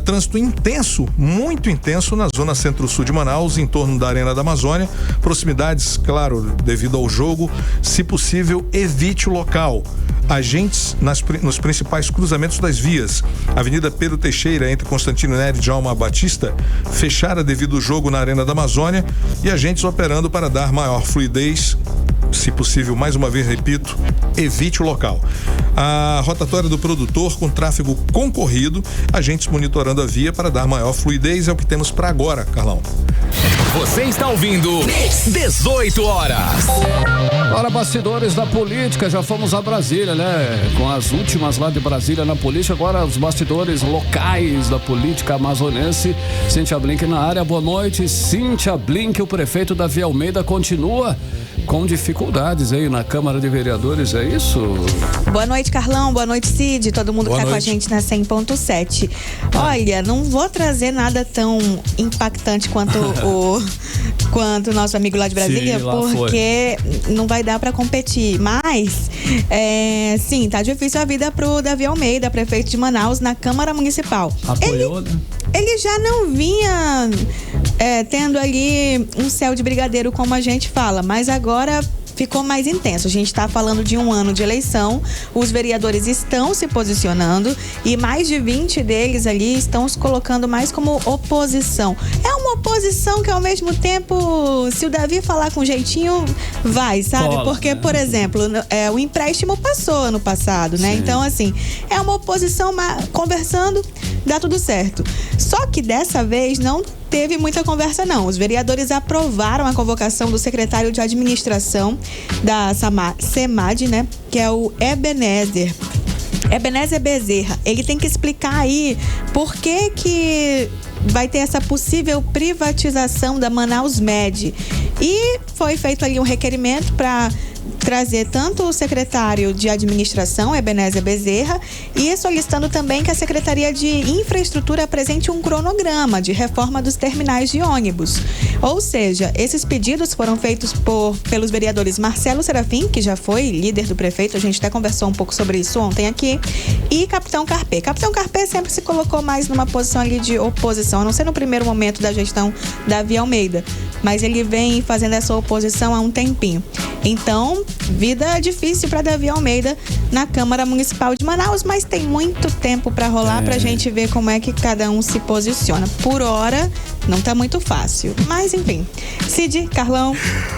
trânsito intenso, muito intenso na zona centro-sul de Manaus, em torno da Arena da Amazônia. Proximidades, claro, devido ao jogo. Se possível, evite o local. Agentes nos principais cruzamentos das vias. Avenida Pedro Teixeira, entre Constantino Nery e Djalma Batista, fechada devido ao jogo na Arena da Amazônia, e agentes operando para dar maior fluidez. Se possível, mais uma vez repito, evite o local. A rotatória do produtor com tráfego concorrido, agentes monitorando a via para dar maior fluidez, é o que temos para agora, Carlão. Você está ouvindo 18 horas. Agora, bastidores da política, já fomos a Brasília, né? Com as últimas lá de Brasília na política, agora os bastidores locais da política amazonense. Cíntia Blink na área, boa noite. Cíntia Blink, o prefeito Davi Almeida continua com dificuldades aí na Câmara de Vereadores, é isso? Boa noite, Carlão, boa noite, Cid, todo mundo que tá com a gente na 100.7. Olha, não vou trazer nada tão impactante quanto o nosso amigo lá de Brasília, porque não vai dar pra competir, mas sim, tá difícil a vida pro Davi Almeida, prefeito de Manaus, na Câmara Municipal. Apoiou, né? Ele já não vinha tendo ali um céu de brigadeiro, como a gente fala, mas agora ficou mais intenso. A gente está falando de um ano de eleição, os vereadores estão se posicionando e mais de 20 deles ali estão se colocando mais como oposição. É uma oposição que ao mesmo tempo, se o Davi falar com jeitinho, vai, sabe? Cola, porque, né? por exemplo, o empréstimo passou ano passado, né? Sim. Então, assim, é uma oposição conversando, dá tudo certo. Só que dessa vez não teve muita conversa, não. Os vereadores aprovaram a convocação do secretário de administração da SEMAD, né? Que é o Ebenezer Bezerra. Ele tem que explicar aí por que vai ter essa possível privatização da Manaus Med. E foi feito ali um requerimento para trazer tanto o secretário de administração, Ebenezer Bezerra, e solicitando também que a Secretaria de Infraestrutura apresente um cronograma de reforma dos terminais de ônibus. Ou seja, esses pedidos foram feitos pelos vereadores Marcelo Serafim, que já foi líder do prefeito, a gente até conversou um pouco sobre isso ontem aqui, e Capitão Carpê. Capitão Carpê sempre se colocou mais numa posição ali de oposição, a não ser no primeiro momento da gestão Davi Almeida, mas ele vem fazendo essa oposição há um tempinho. Então, vida difícil para Davi Almeida na Câmara Municipal de Manaus, mas tem muito tempo para rolar pra gente ver como é que cada um se posiciona. Por hora, não tá muito fácil. Mas, enfim. Cid, Carlão.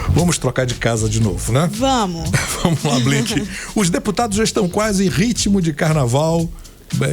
Vamos trocar de casa de novo, né? Vamos. Vamos lá, Blink. Os deputados já estão quase em ritmo de carnaval.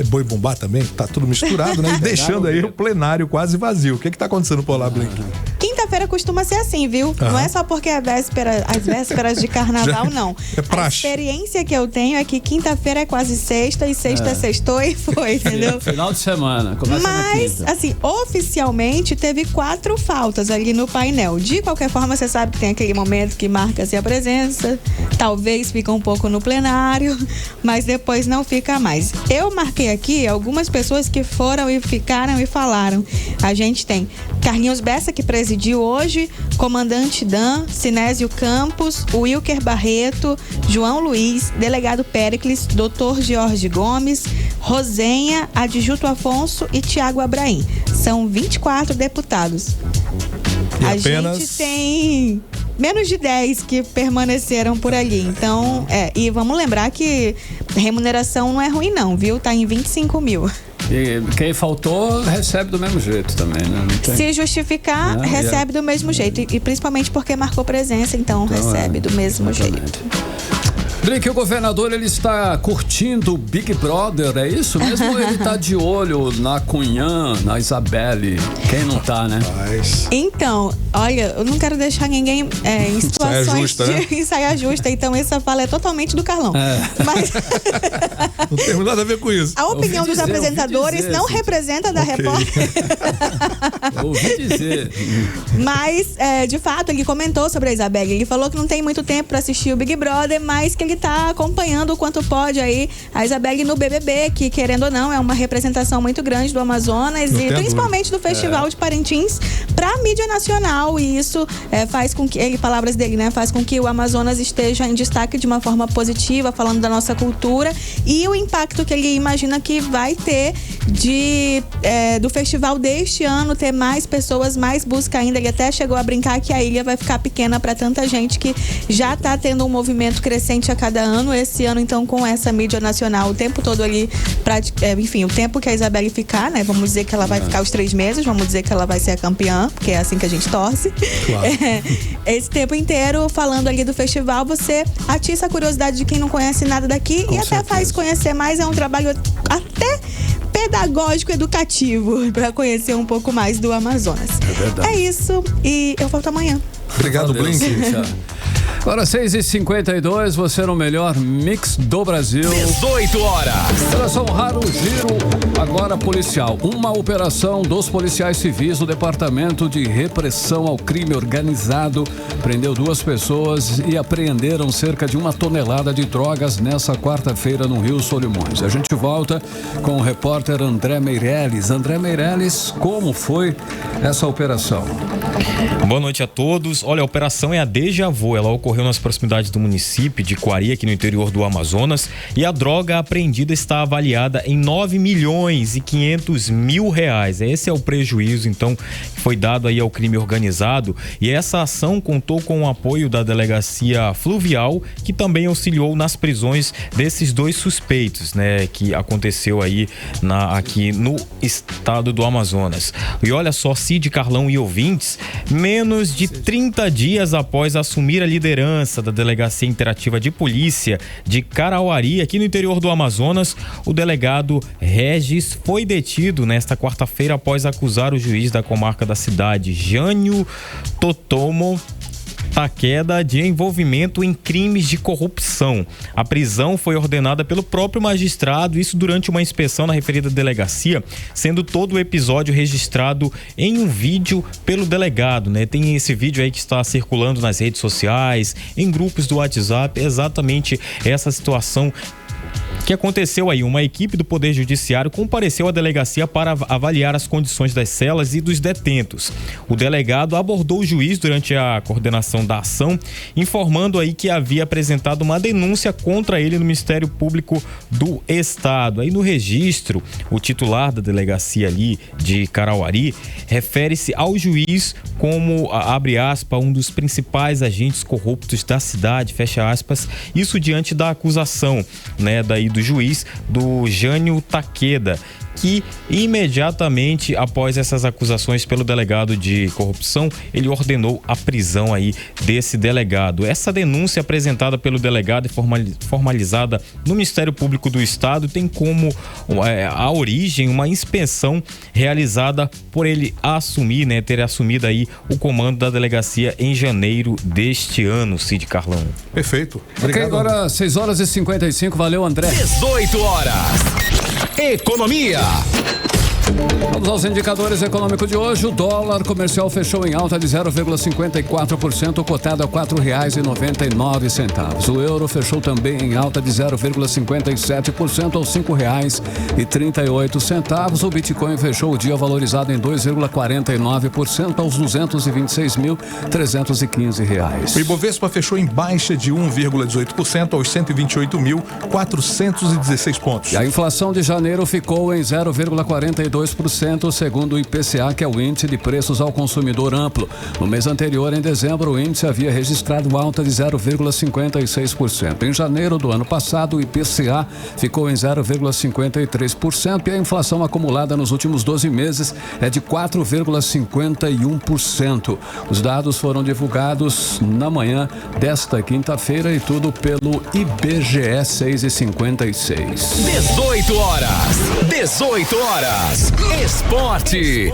Boi Bumbá também, tá tudo misturado, né? E deixando aí o plenário quase vazio. O que tá acontecendo por lá, Blink? Quinta-feira costuma ser assim, viu? Não é só porque é as vésperas de carnaval, não. É praxe. A experiência que eu tenho é que quinta-feira é quase sexta e sexta é sextou e foi, entendeu? Final de semana, começa na quinta. Mas, assim, oficialmente teve 4 faltas ali no painel. De qualquer forma, você sabe que tem aquele momento que marca-se a presença, talvez fica um pouco no plenário, mas depois não fica mais. Eu marquei aqui algumas pessoas que foram e ficaram e falaram. A gente tem Carlinhos Bessa, que presidiu hoje, Comandante Dan, Sinésio Campos, Wilker Barreto, João Luiz, Delegado Péricles, Dr. Jorge Gomes, Rosenha, Adjuto Afonso e Tiago Abraim. São 24 deputados. A gente tem menos de 10 que permaneceram por ali. Então, e vamos lembrar que remuneração não é ruim não, viu? Tá em 25 mil. E quem faltou recebe do mesmo jeito também, né? Não tem... Se justificar, recebe do mesmo jeito. E principalmente porque marcou presença, então recebe do mesmo jeito. Blink, o governador, ele está curtindo o Big Brother, é isso mesmo? Ou ele está de olho na Cunhã, na Isabelle? Quem não tá, né? Então, olha, eu não quero deixar ninguém em situações de saia justa, então essa fala é totalmente do Carlão. Mas não tem nada a ver com isso. A opinião dos apresentadores não representa da repórter. Ouvi dizer. Mas, de fato, ele comentou sobre a Isabelle. Ele falou que não tem muito tempo para assistir o Big Brother, mas que ele tá acompanhando o quanto pode aí a Isabelle no BBB, que querendo ou não é uma representação muito grande do Amazonas e principalmente do Festival de Parintins para a mídia nacional, e isso faz com que, palavras dele, né, faz com que o Amazonas esteja em destaque de uma forma positiva, falando da nossa cultura e o impacto que ele imagina que vai ter do festival deste ano, ter mais pessoas, mais busca ainda. Ele até chegou a brincar que a ilha vai ficar pequena para tanta gente que já tá tendo um movimento crescente a cada ano. Esse ano, então, com essa mídia nacional o tempo todo ali, enfim, o tempo que a Isabelle ficar, né? Vamos dizer que ela vai ficar os 3 meses, vamos dizer que ela vai ser a campeã, porque é assim que a gente torce. Claro. Esse tempo inteiro falando ali do festival, você atiça a curiosidade de quem não conhece nada daqui com certeza. Até faz conhecer mais. É um trabalho até pedagógico, educativo, para conhecer um pouco mais do Amazonas. É verdade. É isso, e eu volto amanhã. Obrigado, Blink. Agora 6h52, você no melhor mix do Brasil. 18 horas. Operação Raro Giro, agora policial. Uma operação dos policiais civis do Departamento de Repressão ao Crime Organizado prendeu 2 pessoas e apreenderam cerca de 1 tonelada de drogas nessa quarta-feira no Rio Solimões. A gente volta com o repórter André Meirelles. André Meirelles, como foi essa operação? Boa noite a todos. Olha, a operação é a Deja Vu. Ela ocorreu nas proximidades do município de Quari, aqui no interior do Amazonas, e a droga apreendida está avaliada em R$9.500.000. Esse é o prejuízo, então, que foi dado aí ao crime organizado, e essa ação contou com o apoio da Delegacia Fluvial, que também auxiliou nas prisões desses 2 suspeitos, né, que aconteceu aí aqui no estado do Amazonas. E olha só, Cid, Carlão e ouvintes, menos de 30 dias após assumir a liderança da Delegacia Interativa de Polícia de Carauari, aqui no interior do Amazonas, o delegado Regis foi detido nesta quarta-feira após acusar o juiz da comarca da cidade, Jânio Totomo Takeda, de envolvimento em crimes de corrupção. A prisão foi ordenada pelo próprio magistrado, isso durante uma inspeção na referida delegacia, sendo todo o episódio registrado em um vídeo pelo delegado, né? Tem esse vídeo aí que está circulando nas redes sociais, em grupos do WhatsApp, exatamente essa situação que aconteceu aí. Uma equipe do Poder Judiciário compareceu à delegacia para avaliar as condições das celas e dos detentos. O delegado abordou o juiz durante a coordenação da ação, informando aí que havia apresentado uma denúncia contra ele no Ministério Público do Estado. Aí no registro, o titular da delegacia ali de Carauari refere-se ao juiz como, abre aspas, um dos principais agentes corruptos da cidade, fecha aspas, isso diante da acusação, né, daí do juiz, do Jânio Takeda, que imediatamente após essas acusações pelo delegado de corrupção, ele ordenou a prisão aí desse delegado. Essa denúncia apresentada pelo delegado e formalizada no Ministério Público do Estado tem como a origem uma inspeção realizada por ele assumir, né, ter assumido aí o comando da delegacia em janeiro deste ano, Cid Carlão. Perfeito. Obrigado. Ok, agora 6h55, valeu, André. 18 horas. Economia. Vamos aos indicadores econômicos de hoje. O dólar comercial fechou em alta de 0,54%, cotado a R$4,99. O euro fechou também em alta de 0,57% aos R$5,38. O Bitcoin fechou o dia valorizado em 2,49% aos R$226.315. O Ibovespa fechou em baixa de 1,18% aos 128.416 pontos. E a inflação de janeiro ficou em 0,42%, 0,2%, segundo o IPCA, que é o Índice de Preços ao Consumidor Amplo. No mês anterior, em dezembro, o índice havia registrado alta de 0,56%. Em janeiro do ano passado, o IPCA ficou em 0,53% e a inflação acumulada nos últimos 12 meses é de 4,51%. Os dados foram divulgados na manhã desta quinta-feira e tudo pelo IBGE 6h56. 18 horas. Esporte.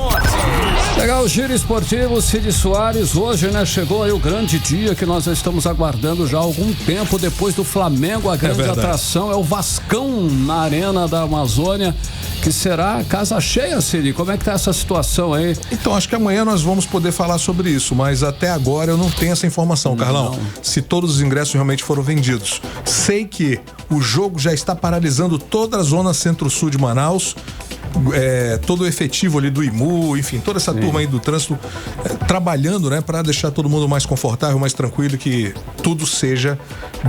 Legal, giro esportivo, Cid Soares. Hoje, né, chegou aí o grande dia que nós estamos aguardando já há algum tempo. Depois do Flamengo, a grande atração é o Vascão na Arena da Amazônia, que será casa cheia, Cid. Como é que tá essa situação aí? Então, acho que amanhã nós vamos poder falar sobre isso, mas até agora eu não tenho essa informação, Carlão. Se todos os ingressos realmente foram vendidos. Sei que o jogo já está paralisando toda a zona centro-sul de Manaus. Todo o efetivo ali do IMU, enfim, toda essa turma aí do trânsito trabalhando, né, para deixar todo mundo mais confortável, mais tranquilo, que tudo seja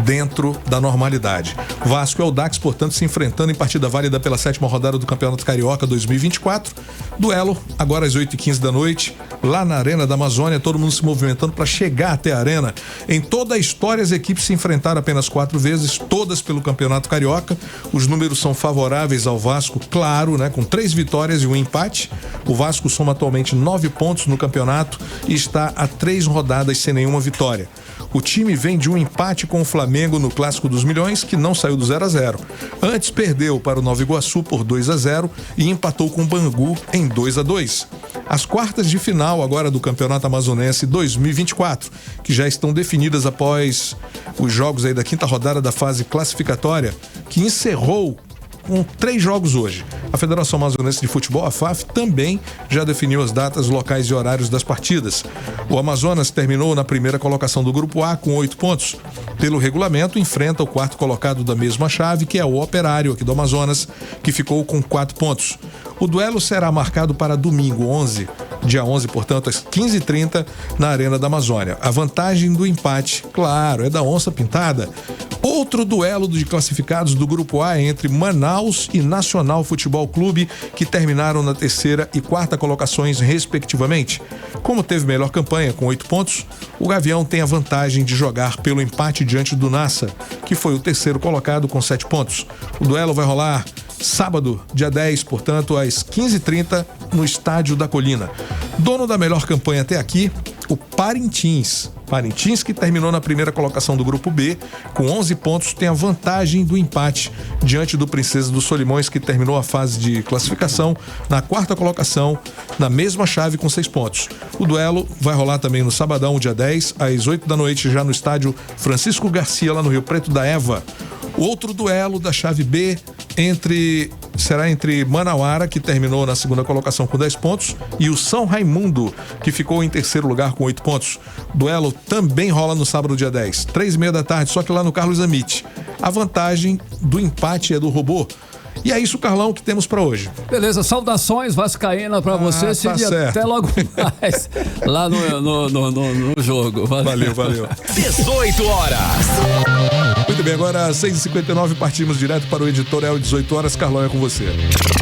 dentro da normalidade. Vasco e Audax, portanto, se enfrentando em partida válida pela 7ª rodada do Campeonato Carioca 2024. Duelo agora às 8h15 da noite, lá na Arena da Amazônia, todo mundo se movimentando para chegar até a arena. Em toda a história, as equipes se enfrentaram apenas 4 vezes, todas pelo Campeonato Carioca. Os números são favoráveis ao Vasco, claro, né, com 3 vitórias e 1 empate. O Vasco soma atualmente 9 pontos no campeonato e está a 3 rodadas sem nenhuma vitória. O time vem de um empate com o Flamengo no Clássico dos Milhões, que não saiu do 0-0. Antes perdeu para o Nova Iguaçu por 2-0 e empatou com o Bangu em 2-2. As quartas de final agora do Campeonato Amazonense 2024, que já estão definidas após os jogos aí da 5ª rodada da fase classificatória, que encerrou com 3 jogos hoje. A Federação Amazonense de Futebol, a FAF, também já definiu as datas, locais e horários das partidas. O Amazonas terminou na primeira colocação do Grupo A com 8 pontos. Pelo regulamento, enfrenta o 4º colocado da mesma chave, que é o Operário aqui do Amazonas, que ficou com 4 pontos. O duelo será marcado para domingo, dia 11, portanto, às 15h30, na Arena da Amazônia. A vantagem do empate, claro, é da onça pintada. Outro duelo de classificados do Grupo A é entre Manaus e Nacional Futebol Clube, que terminaram na 3ª e 4ª colocações, respectivamente. Como teve melhor campanha, com 8 pontos, o Gavião tem a vantagem de jogar pelo empate diante do Nassa, que foi o 3º colocado com 7 pontos. O duelo vai rolar sábado, dia 10, portanto, às 15h30, no Estádio da Colina. Dono da melhor campanha até aqui, o Parintins, que terminou na primeira colocação do Grupo B, com 11 pontos, tem a vantagem do empate diante do Princesa dos Solimões, que terminou a fase de classificação na 4ª colocação, na mesma chave, com 6 pontos. O duelo vai rolar também no sabadão, dia 10, às 8 da noite, já no Estádio Francisco Garcia, lá no Rio Preto da Eva. O outro duelo da chave B será entre Manauara, que terminou na 2ª colocação com 10 pontos, e o São Raimundo, que ficou em 3º lugar com 8 pontos. O duelo também rola no sábado, dia 10, 3h30 da tarde, só que lá no Carlos Amit. A vantagem do empate é do Robô. E é isso, Carlão, que temos pra hoje. Beleza, saudações vascaína pra você, Cid, até logo mais lá no jogo. Valeu. 18 horas. Muito bem, agora às 6h59 partimos direto para o editorial 18 horas. Carlão, é com você.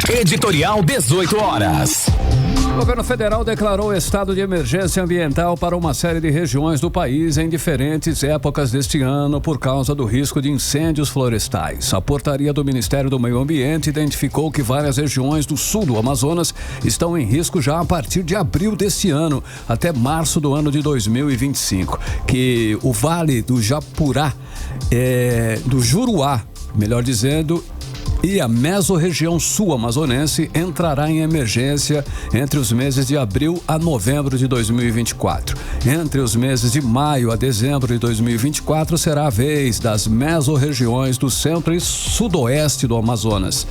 Editorial 18 horas. O governo federal declarou estado de emergência ambiental para uma série de regiões do país em diferentes épocas deste ano por causa do risco de incêndios florestais. A portaria do Ministério do Meio Ambiente identificou que várias regiões do sul do Amazonas estão em risco já a partir de abril deste ano, até março do ano de 2025. Que o Vale do Japurá, do Juruá, melhor dizendo, e a mesorregião sul amazonense entrará em emergência entre os meses de abril a novembro de 2024. Entre os meses de maio a dezembro de 2024 será a vez das mesorregiões do centro e sudoeste do Amazonas.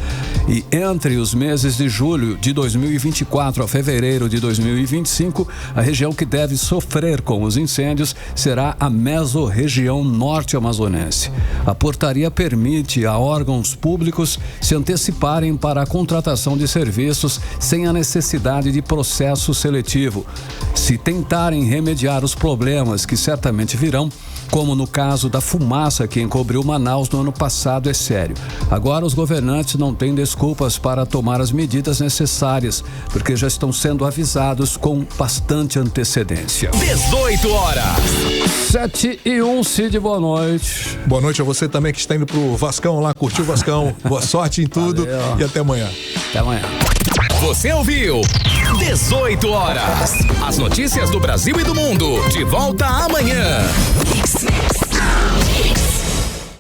E entre os meses de julho de 2024 a fevereiro de 2025, a região que deve sofrer com os incêndios será a mesorregião norte amazonense. A portaria permite a órgãos públicos se anteciparem para a contratação de serviços sem a necessidade de processo seletivo. Se tentarem remediar os problemas que certamente virão, como no caso da fumaça que encobriu Manaus no ano passado, é sério. Agora os governantes não têm desculpas para tomar as medidas necessárias, porque já estão sendo avisados com bastante antecedência. 18 horas. 7:01, Cid, boa noite. Boa noite a você também que está indo pro Vascão lá, curtiu o Vascão. Boa sorte em tudo. Valeu. E até amanhã. Até amanhã. Você ouviu 18 horas. As notícias do Brasil e do mundo. De volta amanhã.